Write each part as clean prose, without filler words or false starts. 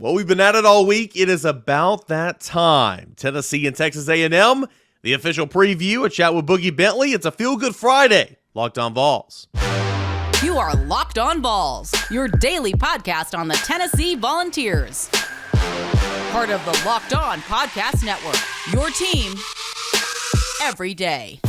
Well, we've been at it all week. It is about that time. Tennessee and Texas A&M, the official preview, a chat with Boogie Bentley. It's a feel-good Friday. Locked on Vols. You are Locked on Vols, your daily podcast on the Tennessee Volunteers. Part of the Locked On Podcast Network, your team every day.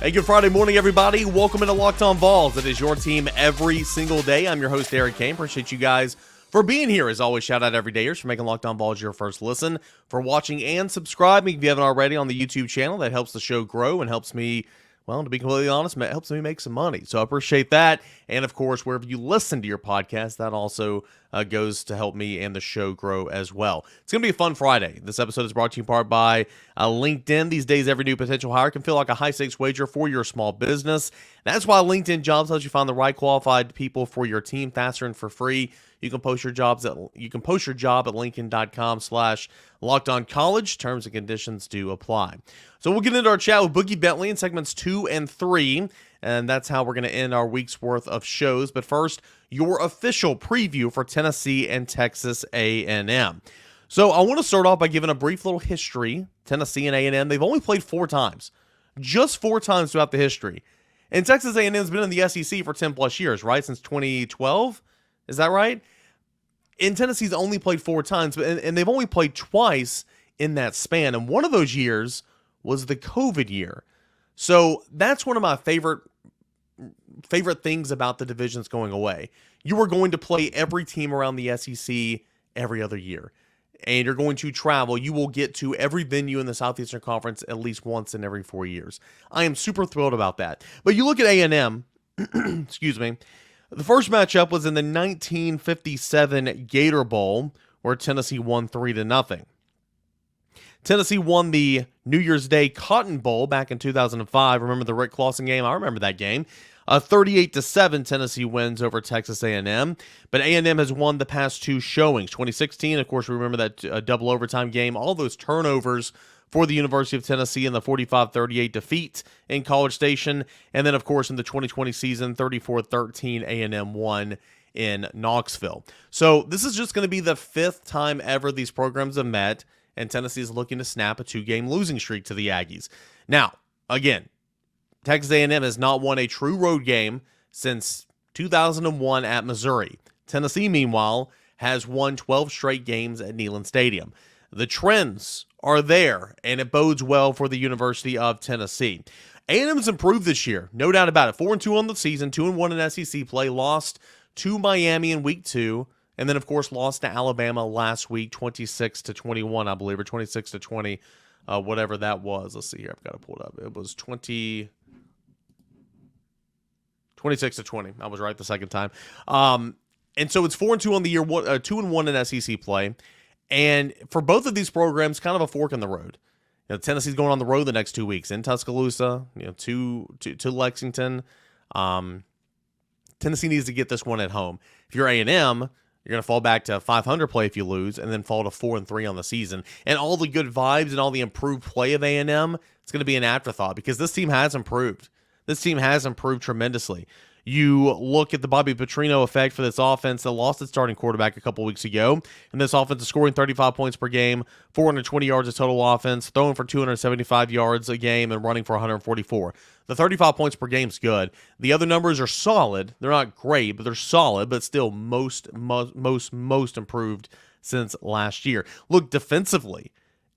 Hey, good Friday morning, everybody. Welcome into Locked on Vols. It is your team every single day. I'm your host, Eric Kane. Appreciate you guys for being here. As always, shout out every dayers for making Locked on Vols your first listen, for watching and subscribing if you haven't already on the YouTube channel. That helps the show grow and helps me, well, to be completely honest, it helps me make some money. So I appreciate that. And of course, wherever you listen to your podcast, that also goes to help me and the show grow as well. It's going to be a fun Friday. This episode is brought to you in part by LinkedIn. These days, every new potential hire can feel like a high-stakes wager for your small business. That's why LinkedIn Jobs helps you find the right qualified people for your team faster and for free. You can post your job at linkedin.com/LockedOnCollege. Terms and conditions do apply. So we'll get into our chat with Boogie Bentley in segments 2 and 3, and that's how we're going to end our week's worth of shows. But first, your official preview for Tennessee and Texas A&M. So I want to start off by giving a brief little history. Tennessee and A&M, they've only played 4 times. Just 4 times throughout the history. And Texas A&M's been in the SEC for 10 plus years, right? Since 2012? Is that right? And Tennessee's only played 4 times, and they've only played twice in that span. And one of those years was the COVID year. So that's one of my favorite things about the divisions going away. You are going to play every team around the SEC every other year. And you're going to travel. You will get to every venue in the Southeastern Conference at least once in every 4 years. I am super thrilled about that. But you look at A&M, excuse me, the first matchup was in the 1957 Gator Bowl, where Tennessee won 3-0. Tennessee won the New Year's Day Cotton Bowl back in 2005. Remember the Rick Clausen game? I remember that game. 38-7 Tennessee wins over Texas A&M. But A&M has won the past 2 showings. 2016, of course, we remember that double overtime game. All those turnovers for the University of Tennessee in the 45-38 defeat in College Station. And then, of course, in the 2020 season, 34-13 A&M won in Knoxville. So this is just going to be the 5th time ever these programs have met, and Tennessee is looking to snap a 2-game losing streak to the Aggies. Now, again, Texas A&M has not won a true road game since 2001 at Missouri. Tennessee, meanwhile, has won 12 straight games at Neyland Stadium. The trends are there, and it bodes well for the University of Tennessee. A&M has improved this year, no doubt about it. 4-2 on the season, 2-1 in SEC play, lost to Miami in week 2, and then, of course, lost to Alabama last week, 26-21, I believe, or 26-20, whatever that was. Let's see here. I've got to pull it up. It was 26-20. I was right the second time. And so it's 4-2 on the year, 2-1 in SEC play. And for both of these programs, kind of a fork in the road. Tennessee's going on the road the next 2 weeks in Tuscaloosa, to Lexington. Tennessee needs to get this one at home. If you're A&M, you're going to fall back to 500 play if you lose, and then fall to 4-3 on the season. And all the good vibes and all the improved play of A&M, it's going to be an afterthought because this team has improved. This team has improved tremendously. You look at the Bobby Petrino effect for this offense that lost its starting quarterback a couple weeks ago, and this offense is scoring 35 points per game, 420 yards of total offense, throwing for 275 yards a game, and running for 144. The 35 points per game is good. The other numbers are solid. They're not great, but they're solid, but still most improved since last year. Look, defensively,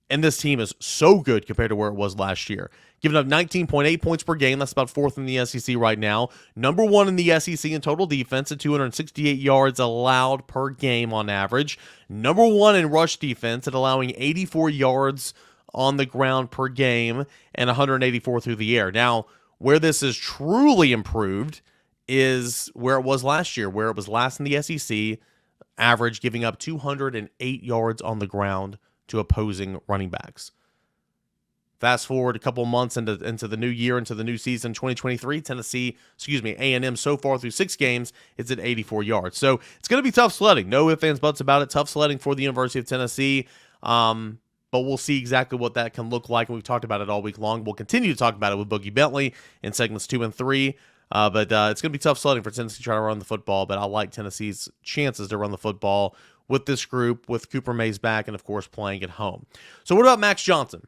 and this team is so good compared to where it was last year. Giving up 19.8 points per game. That's about 4th in the SEC right now. Number 1 in the SEC in total defense at 268 yards allowed per game on average. Number 1 in rush defense at allowing 84 yards on the ground per game and 184 through the air. Now, where this is truly improved is where it was last year, where it was last in the SEC, average giving up 208 yards on the ground to opposing running backs. Fast forward a couple months into the new year, into the new season, 2023, A&M so far through 6 games, it's at 84 yards. So it's going to be tough sledding. No ifs, ands, buts about it. Tough sledding for the University of Tennessee. But but we'll see exactly what that can look like. And we've talked about it all week long. We'll continue to talk about it with Boogie Bentley in segments 2 and 3. But it's going to be tough sledding for Tennessee to try to run the football, but I like Tennessee's chances to run the football with this group, with Cooper Mays back, and, of course, playing at home. So what about Max Johnson?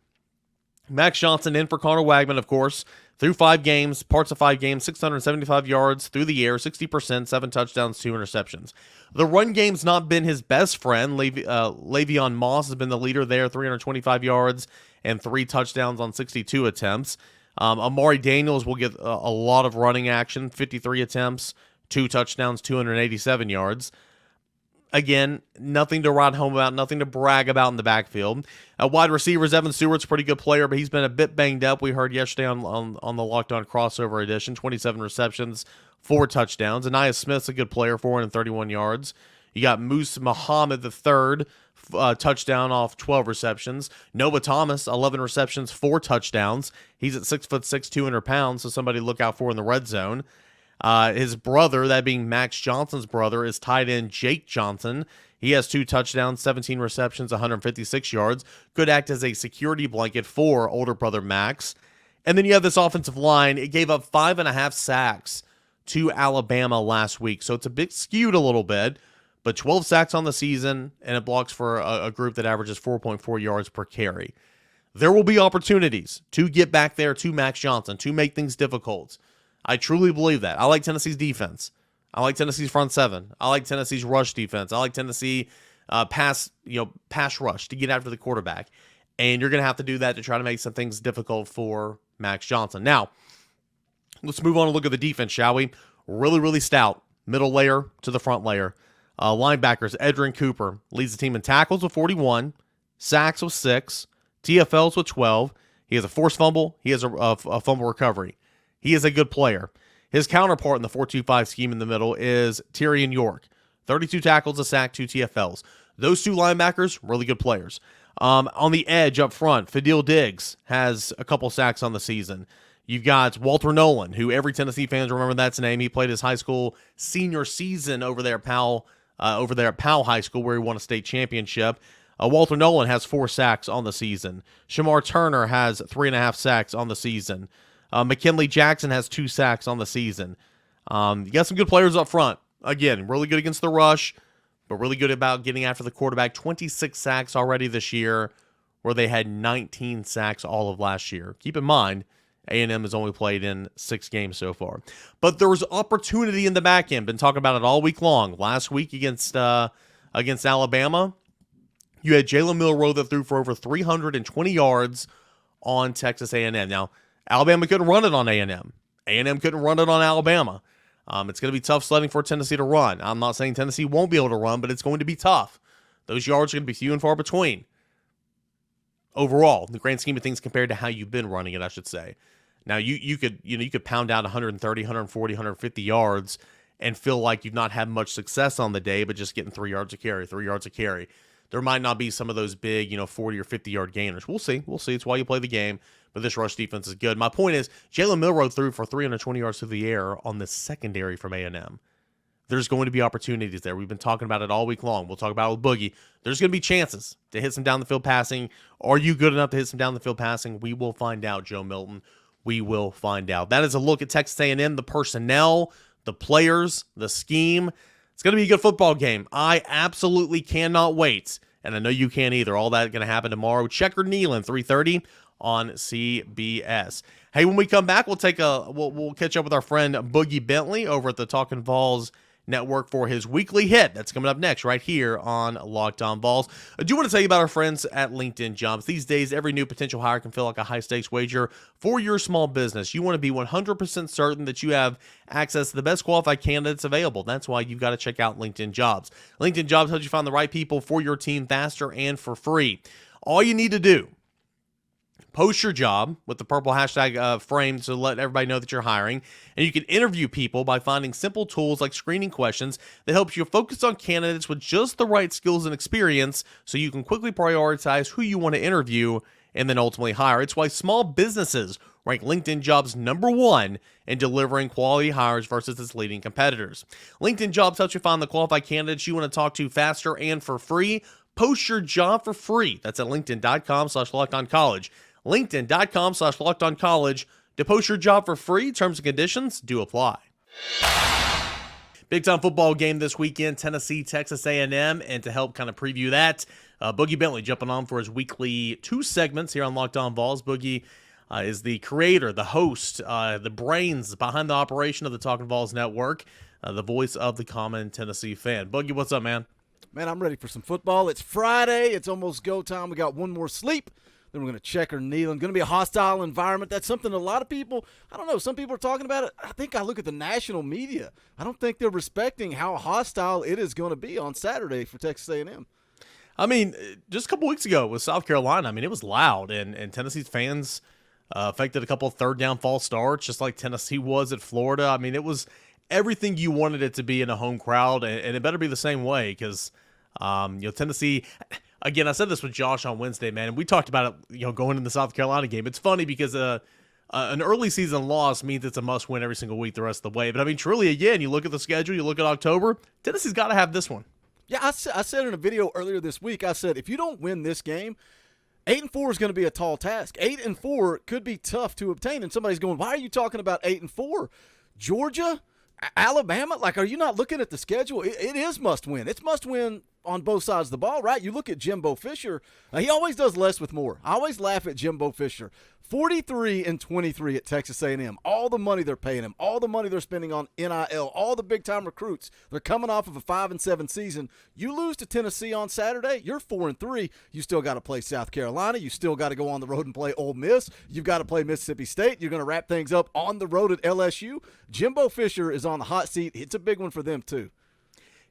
Max Johnson in for Connor Wagman, of course, through 5 games, parts of 5 games, 675 yards through the air, 60%, 7 touchdowns, 2 interceptions. The run game's not been his best friend. Le'Veon Moss has been the leader there, 325 yards and 3 touchdowns on 62 attempts. Amari Daniels will get a lot of running action, 53 attempts, 2 touchdowns, 287 yards. Again, nothing to write home about, nothing to brag about in the backfield. Wide receivers, Evan Stewart's a pretty good player, but he's been a bit banged up. We heard yesterday on the Locked On Crossover edition, 27 receptions, 4 touchdowns. Anaya Smith's a good player, 431 yards. You got Moose Muhammad III, touchdown off 12 receptions. Noah Thomas, 11 receptions, 4 touchdowns. He's at 6'6", 200 pounds, so somebody to look out for in the red zone. His brother, that being Max Johnson's brother, is tight end Jake Johnson. He has 2 touchdowns, 17 receptions, 156 yards. Could act as a security blanket for older brother Max. And then you have this offensive line. It gave up 5.5 sacks to Alabama last week. So it's a bit skewed a little bit, but 12 sacks on the season, and it blocks for a group that averages 4.4 yards per carry. There will be opportunities to get back there to Max Johnson, to make things difficult. I truly believe that. I like Tennessee's defense. I like Tennessee's front 7. I like Tennessee's rush defense. I like Tennessee pass rush to get after the quarterback. And you're going to have to do that to try to make some things difficult for Max Johnson. Now, let's move on and look at the defense, shall we? Really, really stout. Middle layer to the front layer. Linebackers, Edrin Cooper leads the team in tackles with 41, sacks with 6, TFLs with 12. He has a forced fumble. He has a fumble recovery. He is a good player. His counterpart in the 4-2-5 scheme in the middle is Tyrion York. 32 tackles, a sack, 2 TFLs. Those 2 linebackers, really good players. On the edge up front, Fadil Diggs has a couple sacks on the season. You've got Walter Nolan, who every Tennessee fans remember that's name. He played his high school senior season over there at Powell High School, where he won a state championship. Walter Nolan has 4 sacks on the season. Shamar Turner has 3.5 sacks on the season. McKinley Jackson has 2 sacks on the season. You got some good players up front. Again, really good against the rush, but really good about getting after the quarterback. 26 sacks already this year, where they had 19 sacks all of last year. Keep in mind, A&M has only played in 6 games so far. But there was opportunity in the back end. Been talking about it all week long. Last week against Alabama, you had Jalen Milroe that threw for over 320 yards on Texas A&M. Now, Alabama couldn't run it on A&M. A&M couldn't run it on Alabama. It's going to be tough sledding for Tennessee to run. I'm not saying Tennessee won't be able to run, but it's going to be tough. Those yards are going to be few and far between. Overall, in the grand scheme of things compared to how you've been running it, I should say. Now, you could pound out 130, 140, 150 yards and feel like you've not had much success on the day, but just getting 3 yards a carry, 3 yards a carry. There might not be some of those big, 40 or 50-yard gainers. We'll see. It's why you play the game. But this rush defense is good. My point is, Jalen Milroe threw for 320 yards through the air on the secondary from A&M. There's going to be opportunities there. We've been talking about it all week long. We'll talk about it with Boogie. There's going to be chances to hit some down the field passing. Are you good enough to hit some down the field passing? We will find out, Joe Milton. We will find out. That is a look at Texas A&M, the personnel, the players, the scheme. It's going to be a good football game. I absolutely cannot wait. And I know you can't either. All that going to happen tomorrow. Checkered Neyland, 3:30 on CBS. Hey, when we come back, we'll catch up with our friend Boogie Bentley over at the Talkin Vols Network for his weekly hit. That's coming up next right here on Locked On Vols. I do want to tell you about our friends at LinkedIn Jobs. These days, every new potential hire can feel like a high-stakes wager for your small business. You want to be 100% certain that you have access to the best qualified candidates available. That's why you've got to check out LinkedIn Jobs. LinkedIn Jobs helps you find the right people for your team faster and for free. All you need to do, post your job with the purple hashtag frame to let everybody know that you're hiring. And you can interview people by finding simple tools like screening questions that helps you focus on candidates with just the right skills and experience so you can quickly prioritize who you want to interview and then ultimately hire. It's why small businesses rank LinkedIn Jobs #1 in delivering quality hires versus its leading competitors. LinkedIn Jobs helps you find the qualified candidates you want to talk to faster and for free. Post your job for free. That's at linkedin.com/lockedoncollege. LinkedIn.com/lockedoncollege to post your job for free. Terms and conditions do apply. Big time football game this weekend, Tennessee, Texas A&M, and to help kind of preview that, Boogie Bentley jumping on for his weekly 2 segments here on Locked On Vols. Boogie is the creator, the host, the brains behind the operation of the Talkin Vols Network, the voice of the common Tennessee fan. Boogie, what's up, man? Man, I'm ready for some football. It's Friday. It's almost go time. We got one more sleep. Then we're going to Checkered Neyland. Going to be a hostile environment. That's something a lot of people, I don't know, some people are talking about it. I think I look at the national media. I don't think they're respecting how hostile it is going to be on Saturday for Texas A&M. I mean, just a couple weeks ago with South Carolina, I mean, it was loud, and Tennessee's fans affected a couple of third down false starts, just like Tennessee was at Florida. I mean, it was everything you wanted it to be in a home crowd, and it better be the same way because, Tennessee – again, I said this with Josh on Wednesday, man, and we talked about it, going in the South Carolina game. It's funny because an early season loss means it's a must-win every single week the rest of the way. But, I mean, truly, again, you look at the schedule, you look at October, Tennessee's got to have this one. Yeah, I said in a video earlier this week, I said, if you don't win this game, 8-4 is going to be a tall task. 8-4 could be tough to obtain. And somebody's going, why are you talking about 8-4? Georgia? Alabama? Like, are you not looking at the schedule? It is must-win. It's must-win on both sides of the ball, right? You look at Jimbo Fisher. He always does less with more. I always laugh at Jimbo Fisher. 43-23 at Texas A&M. All the money they're paying him, all the money they're spending on NIL, all the big-time recruits. They're coming off of a 5-7 season. You lose to Tennessee on Saturday, you're 4-3. You still got to play South Carolina. You still got to go on the road and play Ole Miss. You've got to play Mississippi State. You're going to wrap things up on the road at LSU. Jimbo Fisher is on the hot seat. It's a big one for them, too.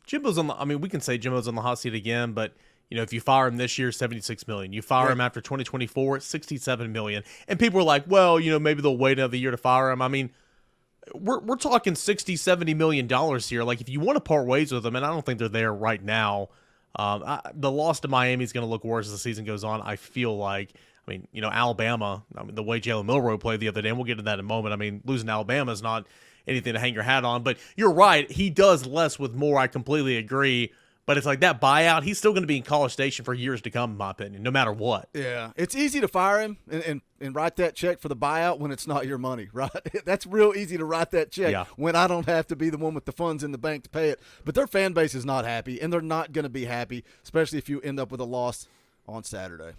Jimbo's on the, I mean, we can say Jimbo's on the hot seat again, but if you fire him this year, $76 million. You fire him after 2024, $67 million. And people are like, well, maybe they'll wait another year to fire him. I mean, we're talking $60-70 million here. Like, if you want to part ways with them, and I don't think they're there right now, the loss to Miami is going to look worse as the season goes on. I feel like, Alabama, the way Jalen Milroe played the other day, and we'll get to that in a moment. I mean, losing to Alabama is not anything to hang your hat on, but you're right. He does less with more. I completely agree. But it's like that buyout, he's still going to be in College Station for years to come, in my opinion, no matter what. Yeah, it's easy to fire him and write that check for the buyout when it's not your money, right? That's real easy to write that check when I don't have to be the one with the funds in the bank to pay it. But their fan base is not happy, and they're not going to be happy, especially if you end up with a loss on Saturday.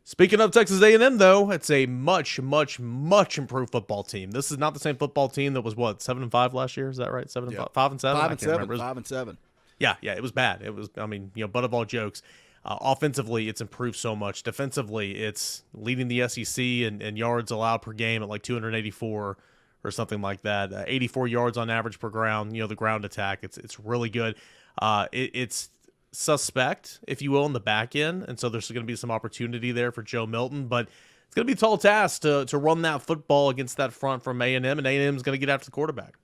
Speaking of Texas A&M, though, it's a much, much, much improved football team. This is not the same football team that was, 7-5 last year? Is that right? 7-5? 5-7? 5-7. Yeah, it was bad. It was, butt of all jokes. Offensively, it's improved so much. Defensively, it's leading the SEC in yards allowed per game at like 284 or something like that. 84 yards on average per ground. The ground attack, it's really good. It's suspect, if you will, in the back end, and so there's going to be some opportunity there for Joe Milton, but it's going to be a tall task to run that football against that front from A&M, and A&M is going to get after the quarterback.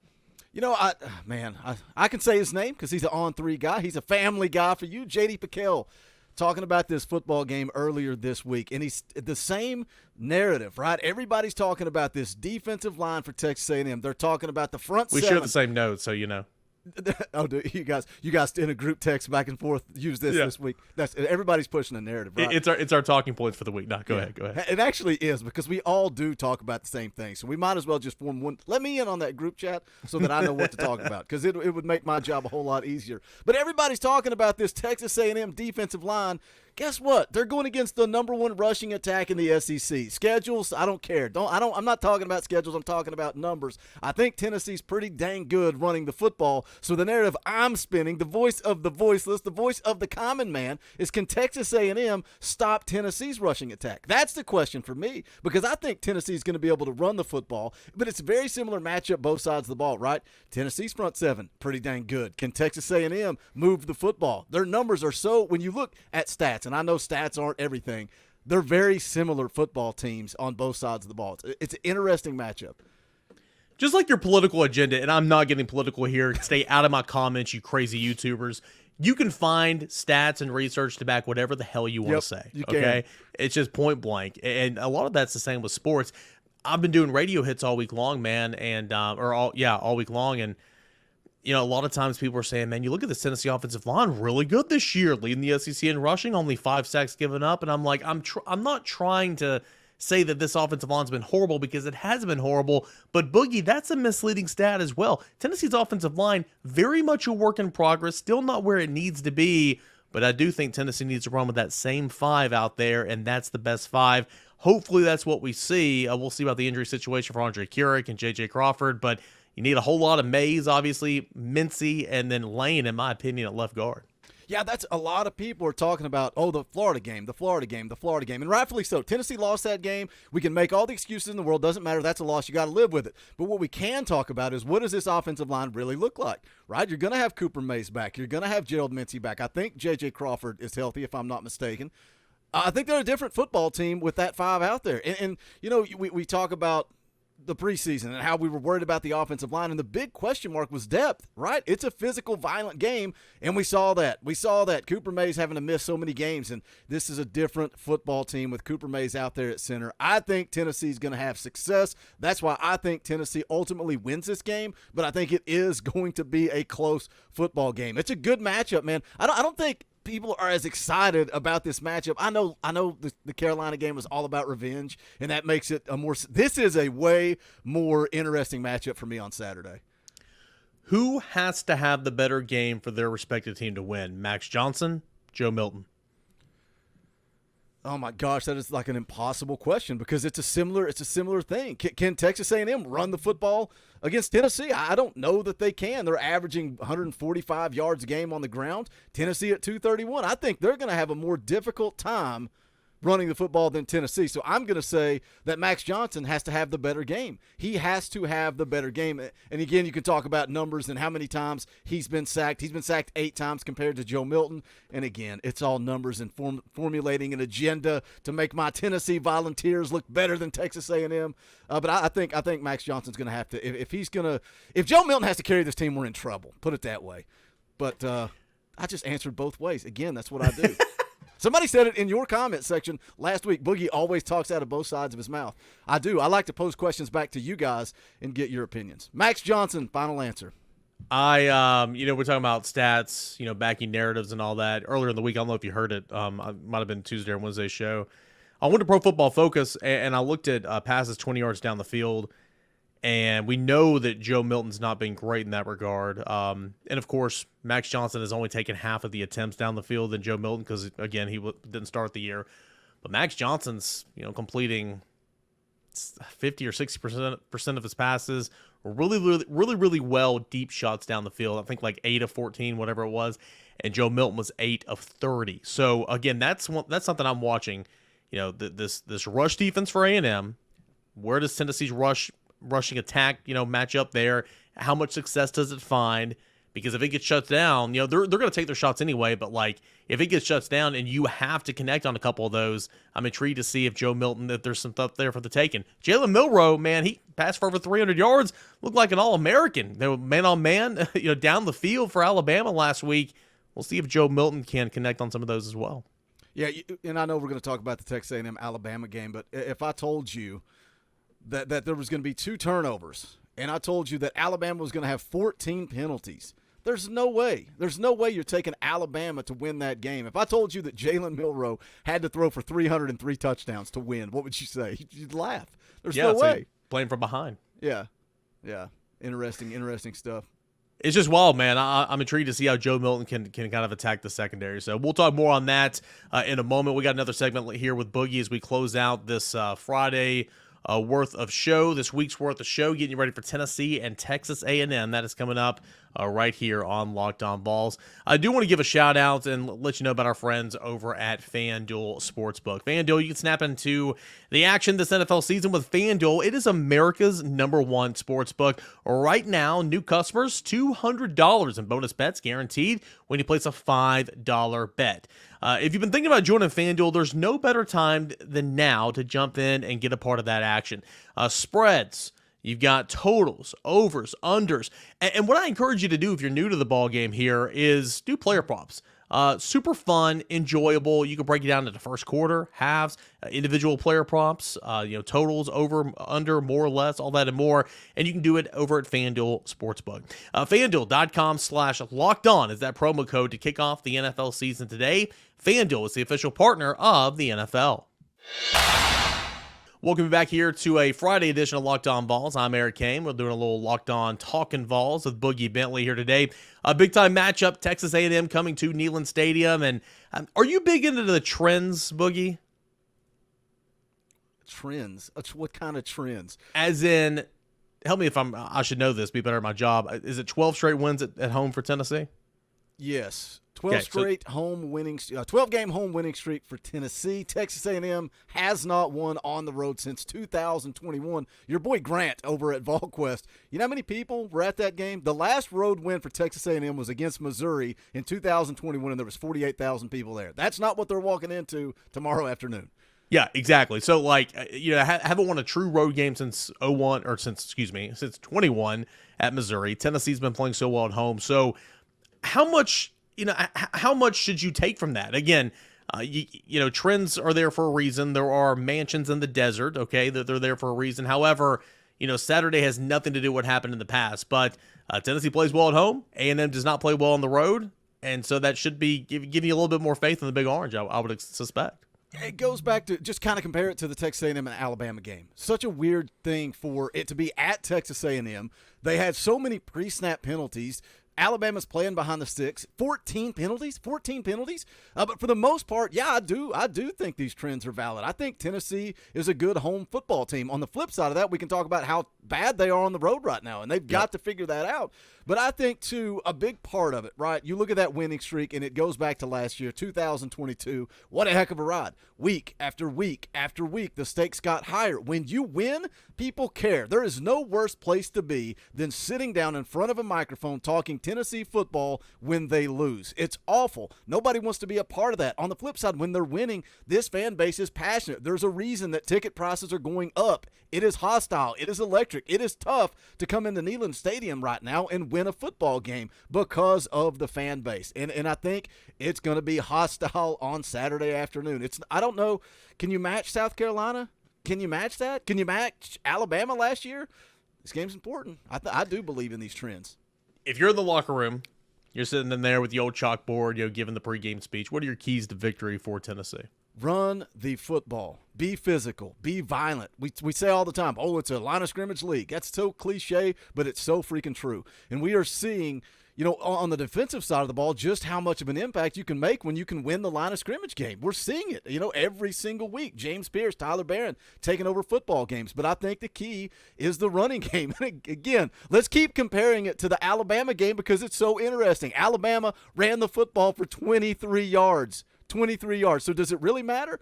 I can say his name because he's an on-3 guy. He's a family guy for you. J.D. Pickell talking about this football game earlier this week, and he's the same narrative, right? Everybody's talking about this defensive line for Texas A&M. They're talking about the front seven. We share the same notes, so you know. Oh, dude, you guys in a group text back and forth use this week. That's everybody's pushing a narrative, right? It's our talking points for the week. No, go ahead. It actually is because we all do talk about the same thing, so we might as well just form one. Let me in on that group chat so that I know what to talk about because it would make my job a whole lot easier. But everybody's talking about this Texas A&M defensive line. Guess what? They're going against the number one rushing attack in the SEC. Schedules, I don't care. I'm not talking about schedules. I'm talking about numbers. I think Tennessee's pretty dang good running the football. So the narrative I'm spinning, the voice of the voiceless, the voice of the common man, is can Texas A&M stop Tennessee's rushing attack? That's the question for me because I think Tennessee's going to be able to run the football, but it's a very similar matchup both sides of the ball, right? Tennessee's front seven, pretty dang good. Can Texas A&M move the football? Their numbers are so, when you look at stats, and I know stats aren't everything, they're very similar football teams on both sides of the ball. It's an interesting matchup. Just like your political agenda, and I'm not getting political here, stay out of my comments, you crazy YouTubers. You can find stats and research to back whatever the hell you want to say. Okay? It's just point blank. And a lot of that's the same with sports. I've been doing radio hits all week long, man, and all week long, and a lot of times people are saying, man, you look at the Tennessee offensive line, really good this year, leading the SEC in rushing, only 5 sacks given up. And I'm like, I'm not trying to say that this offensive line's been horrible, because it has been horrible. But Boogie, that's a misleading stat as well. Tennessee's offensive line, very much a work in progress, still not where it needs to be. But I do think Tennessee needs to run with that same 5 out there, and that's the best 5. Hopefully that's what we see. We'll see about the injury situation for Andre Kuric and J.J. Crawford, but you need a whole lot of Mays, obviously, Mincy, and then Lane, in my opinion, at left guard. Yeah, that's a lot of people are talking about, the Florida game, the Florida game, the Florida game. And rightfully so. Tennessee lost that game. We can make all the excuses in the world. Doesn't matter. That's a loss. You got to live with it. But what we can talk about is, what does this offensive line really look like, right? You're going to have Cooper Mays back. You're going to have Gerald Mincy back. I think J.J. Crawford is healthy, if I'm not mistaken. I think they're a different football team with that 5 out there. And we talk about the preseason and how we were worried about the offensive line, and the big question mark was depth, right? It's a physical, violent game, and we saw that. We saw that Cooper Mays having to miss so many games, and this is a different football team with Cooper Mays out there at center. I think Tennessee's going to have success. That's why I think Tennessee ultimately wins this game, but I think it is going to be a close football game. It's a good matchup, man. I don't think people are as excited about this matchup. I know the Carolina game was all about revenge, and that makes it this is a way more interesting matchup for me on Saturday. Who has to have the better game for their respective team to win? Max Johnson, Joe Milton? Oh my gosh, that is like an impossible question, because it's a similar thing. Can Texas A&M run the football against Tennessee? I don't know that they can. They're averaging 145 yards a game on the ground. Tennessee at 231. I think they're going to have a more difficult time running the football than Tennessee. So I'm going to say that Max Johnson has to have the better game. He has to have the better game. And again, you can talk about numbers and how many times he's been sacked. He's been sacked 8 times compared to Joe Milton. And again, it's all numbers and formulating an agenda to make my Tennessee Volunteers look better than Texas A&M. But I think Max Johnson's going to have to, if Joe Milton has to carry this team, we're in trouble. Put it that way. But I just answered both ways. Again, that's what I do. Somebody said it in your comment section last week. Boogie always talks out of both sides of his mouth. I do. I like to pose questions back to you guys and get your opinions. Max Johnson, final answer. We're talking about stats, backing narratives and all that. Earlier in the week, I don't know if you heard it. It might have been Tuesday or Wednesday's show. I went to Pro Football Focus, and I looked at passes 20 yards down the field. And we know that Joe Milton's not been great in that regard. And, of course, Max Johnson has only taken half of the attempts down the field than Joe Milton because, again, he didn't start the year. But Max Johnson's, completing 50 or 60% of his passes, really well deep shots down the field. I think like 8 of 14, whatever it was. And Joe Milton was 8 of 30. So, again, that's something I'm watching. This rush defense for A&M. Where does Tennessee's rushing attack, match up there? How much success does it find? Because if it gets shut down, they're going to take their shots anyway. But if it gets shut down and you have to connect on a couple of those, I'm intrigued to see if Joe Milton, if there's some stuff there for the taking. Jalen Milroe, man, he passed for over 300 yards, looked like an All-American. They were man on man, down the field for Alabama last week. We'll see if Joe Milton can connect on some of those as well. Yeah, and I know we're going to talk about the Texas A&M Alabama game, but if I told you that there was going to be 2 turnovers, and I told you that Alabama was going to have 14 penalties, there's no way. There's no way you're taking Alabama to win that game. If I told you that Jalen Milroe had to throw for 303 touchdowns to win, what would you say? You'd laugh. There's no way. Playing from behind. Yeah. Interesting stuff. It's just wild, man. I'm intrigued to see how Joe Milton can kind of attack the secondary. So we'll talk more on that in a moment. We got another segment here with Boogie as we close out this Friday this week's worth of show, getting you ready for Tennessee and Texas A&M. That is coming up right here on Locked On Vols. I do want to give a shout out and let you know about our friends over at FanDuel Sportsbook. FanDuel, you can snap into the action this NFL season with FanDuel. It is America's #1 sportsbook. Right now, new customers, $200 in bonus bets guaranteed when you place a $5 bet. If you've been thinking about joining FanDuel, there's no better time than now to jump in and get a part of that action. Spreads, you've got totals, overs, unders. And what I encourage you to do if you're new to the ball game here is do player props. Super fun, enjoyable. You can break it down into first quarter, halves, individual player props, totals, over, under, more or less, all that and more. And you can do it over at FanDuel Sportsbook. FanDuel.com/LockedOn is that promo code to kick off the NFL season today. FanDuel is the official partner of the NFL. Welcome back here to a Friday edition of Locked On Vols. I'm Eric Kane. We're doing a little Locked On Talkin Vols with Boogie Bentley here today. A big-time matchup, Texas A&M coming to Neyland Stadium. And are you big into the trends, Boogie? Trends? What kind of trends? As in, help me if I should know this, be better at my job. Is it 12 straight wins at home for Tennessee? Yes. 12-game home winning streak for Tennessee. Texas A&M has not won on the road since 2021. Your boy Grant over at VolQuest. You know how many people were at that game? The last road win for Texas A&M was against Missouri in 2021, and there was 48,000 people there. That's not what they're walking into tomorrow afternoon. Yeah, exactly. So, haven't won a true road game since 21 at Missouri. Tennessee's been playing so well at home. So, how much should you take from that? Again, trends are there for a reason. There are mansions in the desert, okay? They're there for a reason. However, Saturday has nothing to do with what happened in the past. But Tennessee plays well at home. A&M does not play well on the road. And so that should be giving you a little bit more faith in the Big Orange, I would suspect. It goes back to just kind of compare it to the Texas A&M and Alabama game. Such a weird thing for it to be at Texas A&M. They had so many pre-snap penalties. Alabama's playing behind the sticks. 14 penalties. But for the most part, yeah, I do think these trends are valid. I think Tennessee is a good home football team. On the flip side of that, we can talk about how bad they are on the road right now, and they've got to figure that out. But I think, too, a big part of it, right, you look at that winning streak, and it goes back to last year, 2022. What a heck of a ride. Week after week after week, the stakes got higher. When you win, people care. There is no worse place to be than sitting down in front of a microphone talking Tennessee football when they lose. It's awful. Nobody wants to be a part of that. On the flip side, when they're winning, this fan base is passionate. There's a reason that ticket prices are going up. It is hostile. It is electric. It is tough to come into Neyland Stadium right now and win a football game because of the fan base. And I think it's going to be hostile on Saturday afternoon. I don't know. Can you match South Carolina? Can you match that? Can you match Alabama last year? This game's important. I do believe in these trends. If you're in the locker room, you're sitting in there with the old chalkboard, giving the pregame speech, what are your keys to victory for Tennessee? Run the football. Be physical. Be violent. We say all the time, it's a line of scrimmage league. That's so cliche, but it's so freaking true. And we are seeing, on the defensive side of the ball, just how much of an impact you can make when you can win the line of scrimmage game. We're seeing it, every single week. James Pierce, Tyler Barron taking over football games. But I think the key is the running game. And again, let's keep comparing it to the Alabama game because it's so interesting. Alabama ran the football for 23 yards. 23 yards. So does it really matter?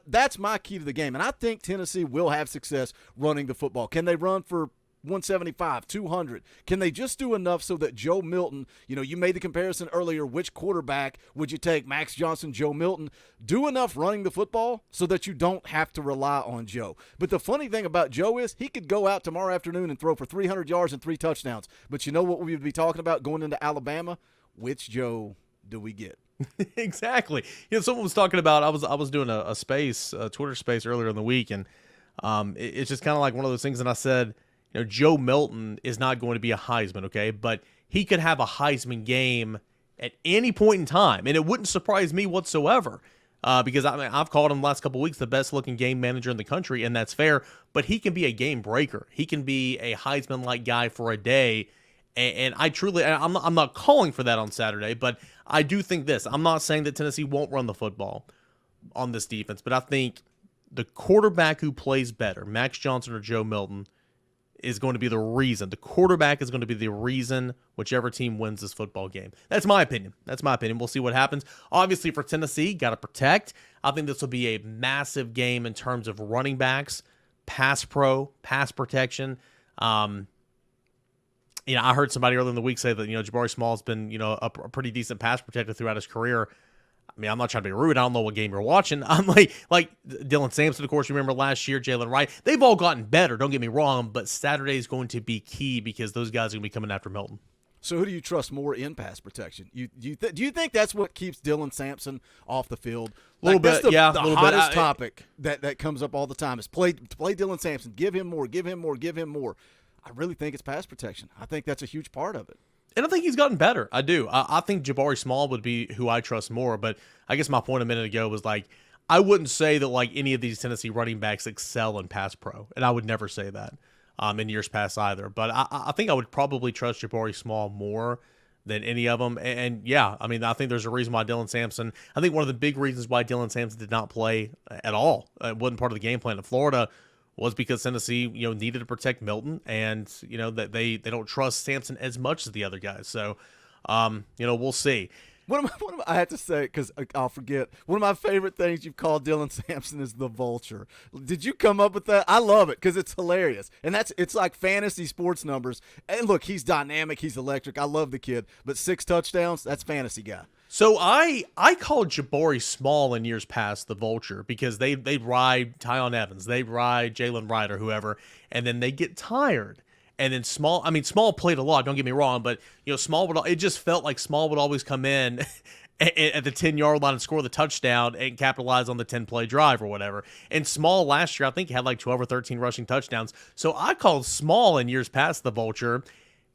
That's my key to the game. And I think Tennessee will have success running the football. Can they run for 175, 200? Can they just do enough so that Joe Milton, you made the comparison earlier, which quarterback would you take, Max Johnson, Joe Milton? Do enough running the football so that you don't have to rely on Joe. But the funny thing about Joe is he could go out tomorrow afternoon and throw for 300 yards and 3 touchdowns. But you know what we would be talking about going into Alabama? Which Joe do we get? Exactly. Someone was talking about, I was doing a Twitter space earlier in the week, and it's just kind of like one of those things. And I said, Joe Milton is not going to be a Heisman, okay? But he could have a Heisman game at any point in time, and it wouldn't surprise me whatsoever because I've called him the last couple of weeks the best-looking game manager in the country, and that's fair. But he can be a game breaker. He can be a Heisman-like guy for a day. And I'm not calling for that on Saturday, but I do think this. I'm not saying that Tennessee won't run the football on this defense, but I think the quarterback who plays better, Max Johnson or Joe Milton, is going to be the reason. The quarterback is going to be the reason whichever team wins this football game. That's my opinion. We'll see what happens. Obviously, for Tennessee, got to protect. I think this will be a massive game in terms of running backs, pass protection. I heard somebody earlier in the week say that, Jabari Small's been, a pretty decent pass protector throughout his career. I'm not trying to be rude. I don't know what game you're watching. I'm like Dylan Sampson, of course, you remember last year, Jalen Wright. They've all gotten better, don't get me wrong, but Saturday is going to be key because those guys are going to be coming after Milton. So who do you trust more in pass protection? Do you think that's what keeps Dylan Sampson off the field? A little bit, yeah. The hottest topic that comes up all the time is play Dylan Sampson. Give him more. Give him more. Give him more. I really think it's pass protection. I think that's a huge part of it. And I think he's gotten better. I do. I think Jabari Small would be who I trust more. But I guess my point a minute ago was like, I wouldn't say that like any of these Tennessee running backs excel in pass pro, and I would never say that in years past either. But I think I would probably trust Jabari Small more than any of them. And yeah, I mean, I think there's a reason why Dylan Sampson, I think one of the big reasons why Dylan Sampson did not play at all, it wasn't part of the game plan in Florida, was because Tennessee, needed to protect Milton, and, that they don't trust Sampson as much as the other guys. So, we'll see. I have to say, because I'll forget, one of my favorite things you've called Dylan Sampson is the vulture. Did you come up with that? I love it because it's hilarious. And it's like fantasy sports numbers. And look, he's dynamic. He's electric. I love the kid. But 6 touchdowns, that's fantasy guy. So I called Jabari Small in years past the vulture because they ride Tyon Evans. They ride Jalen Wright or whoever, and then they get tired. And then Small played a lot, don't get me wrong, but it just felt like Small would always come in at the 10-yard line and score the touchdown and capitalize on the 10-play drive or whatever. And Small last year, I think, had like 12 or 13 rushing touchdowns. So I called Small in years past the vulture.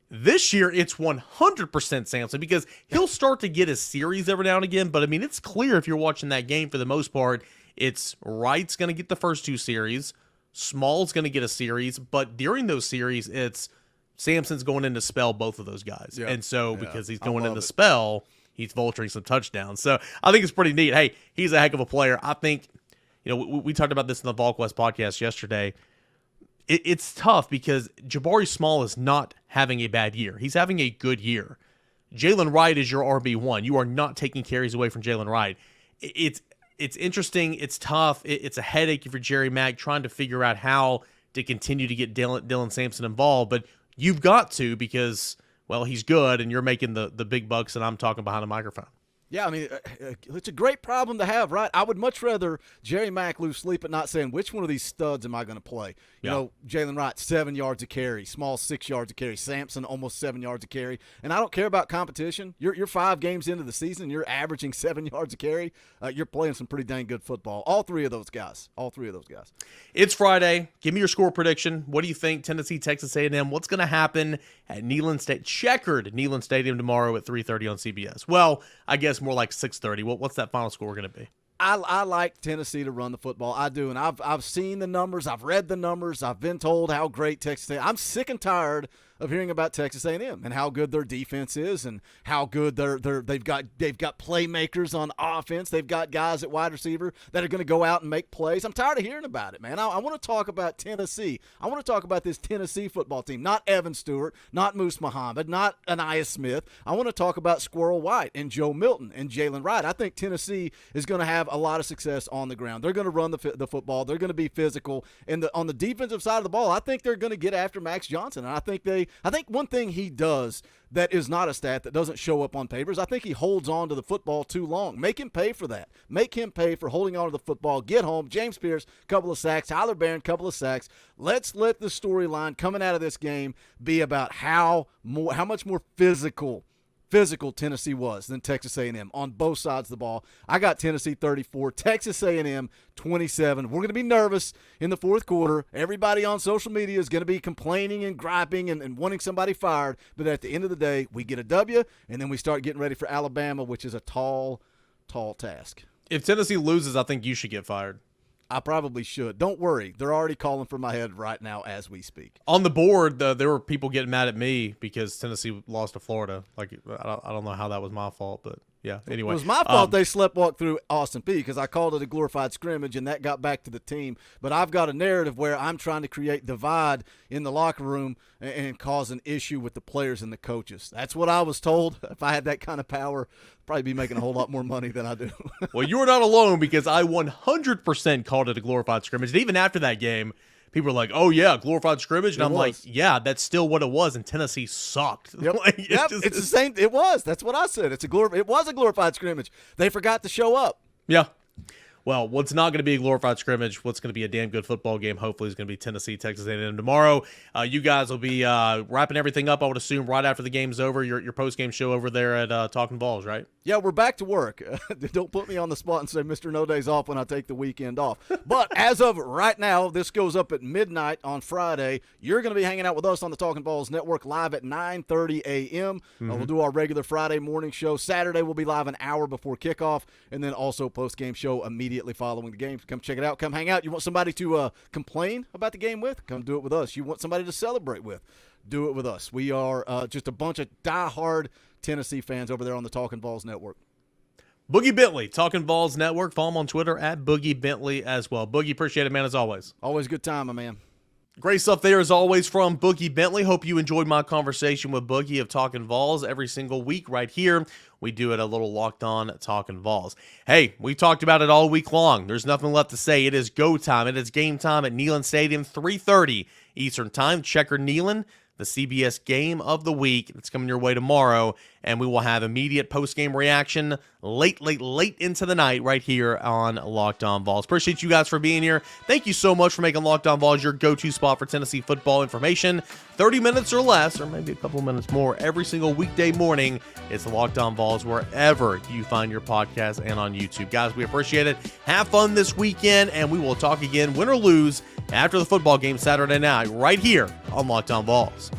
This year, it's 100% Sampson because he'll start to get a series every now and again. But, I mean, it's clear if you're watching that game for the most part, it's Wright's going to get the first 2 series. Small's going to get a series, but during those series, it's Sampson's going in to spell both of those guys. Yep. And so because he's going in to spell, he's vulturing some touchdowns. So I think it's pretty neat. Hey, he's a heck of a player. I think, we talked about this in the VAWLS podcast yesterday. It's tough because Jabari Small is not having a bad year. He's having a good year. Jalen Wright is your RB1. You are not taking carries away from Jalen Wright. It's interesting. It's tough. It's a headache for Jerry Mack trying to figure out how to continue to get Dylan Sampson involved. But you've got to because, well, he's good, and you're making the big bucks, and I'm talking behind a microphone. Yeah, I mean, it's a great problem to have, right? I would much rather Jerry Mack lose sleep at not saying which one of these studs am I going to play. Jalen Wright, 7 yards a carry, Small 6 yards a carry, Sampson almost 7 yards a carry. And I don't care about competition. You're 5 games into the season, you're averaging 7 yards a carry. You're playing some pretty dang good football. All three of those guys. It's Friday. Give me your score prediction. What do you think? Tennessee, Texas A&M. What's going to happen at Checkered Neyland Stadium tomorrow at 3:30 on CBS? Well, I guess more like 6:30. What's that final score going to be? I like Tennessee to run the football. I do, and I've seen the numbers. I've read the numbers. I've been told how great Texas A&M. I'm sick and tired of hearing about Texas A&M and how good their defense is and how good they've got playmakers on offense. They've got guys at wide receiver that are going to go out and make plays. I'm tired of hearing about it, man. I want to talk about Tennessee. I want to talk about this Tennessee football team, not Evan Stewart, not Moose Muhammad, not Aniyah Smith. I want to talk about Squirrel White and Joe Milton and Jalen Wright. I think Tennessee is going to have a lot of success on the ground. They're going to run the football. They're going to be physical. And on the defensive side of the ball, I think they're going to get after Max Johnson. And I think one thing he does that is not a stat that doesn't show up on papers, I think he holds on to the football too long. Make him pay for that. Make him pay for holding on to the football. Get home. James Pierce, couple of sacks. Tyler Barron, couple of sacks. Let's let the storyline coming out of this game be about how much more physical Tennessee was than Texas A&M on both sides of the ball. I got Tennessee 34, Texas A&M 27. We're going to be nervous in the fourth quarter. Everybody on social media is going to be complaining and griping and wanting somebody fired. But at the end of the day, we get a W, and then we start getting ready for Alabama, which is a tall task. If Tennessee loses, I think you should get fired. I probably should. Don't worry. They're already calling for my head right now as we speak. On the board, there were people getting mad at me because Tennessee lost to Florida. Like, I don't know how that was my fault, but yeah. Anyway, it was my fault they sleptwalked through Austin Peay because I called it a glorified scrimmage, and that got back to the team. But I've got a narrative where I'm trying to create divide in the locker room and cause an issue with the players and the coaches. That's what I was told. If I had that kind of power, I'd probably be making a whole lot more money than I do. Well, you were not alone because I 100% called it a glorified scrimmage. And even after that game, people are like, "Oh yeah, glorified scrimmage," and I'm like, "Yeah, that's still what it was." And Tennessee sucked. Yep, it's the same. It was. That's what I said. It was a glorified scrimmage. They forgot to show up. Yeah. Well, what's not going to be a glorified scrimmage, what's going to be a damn good football game, hopefully, is going to be Tennessee, Texas A&M tomorrow. You guys will be wrapping everything up, I would assume, right after the game's over, your post-game show over there at Talkin VAWLS, right? Yeah, we're back to work. Don't put me on the spot and say Mr. No Days Off when I take the weekend off. But as of right now, this goes up at midnight on Friday. You're going to be hanging out with us on the Talkin VAWLS Network live at 9:30 a.m. We'll do our regular Friday morning show. Saturday, we'll be live an hour before kickoff, and then also post-game show immediately following the game. Come check it out. Come hang out. You want somebody to complain about the game with? Come do it with us. You want somebody to celebrate with? Do it with us. We are just a bunch of diehard Tennessee fans over there on the Talkin VAWLS Network. Boogie Bentley, Talkin VAWLS Network. Follow him on Twitter at Boogie Bentley as well. Boogie, appreciate it, man, as always. Always a good time, my man. Great stuff there, as always, from Boogie Bentley. Hope you enjoyed my conversation with Boogie of Talkin VAWLS every single week right here. We do it a little Locked On Talkin VAWLS. Hey, we talked about it all week long. There's nothing left to say. It is go time. It is game time at Neyland Stadium, 3:30 Eastern Time. Checkered Neyland, the CBS game of the week. It's coming your way tomorrow, and we will have immediate post-game reaction late into the night right here on Locked On VAWLS. Appreciate you guys for being here. Thank you so much for making Locked On VAWLS your go-to spot for Tennessee football information. 30 minutes or less, or maybe a couple minutes more, every single weekday morning. It's Locked On VAWLS wherever you find your podcast and on YouTube. Guys, we appreciate it. Have fun this weekend, and we will talk again, win or lose, after the football game Saturday night right here on Locked On VAWLS.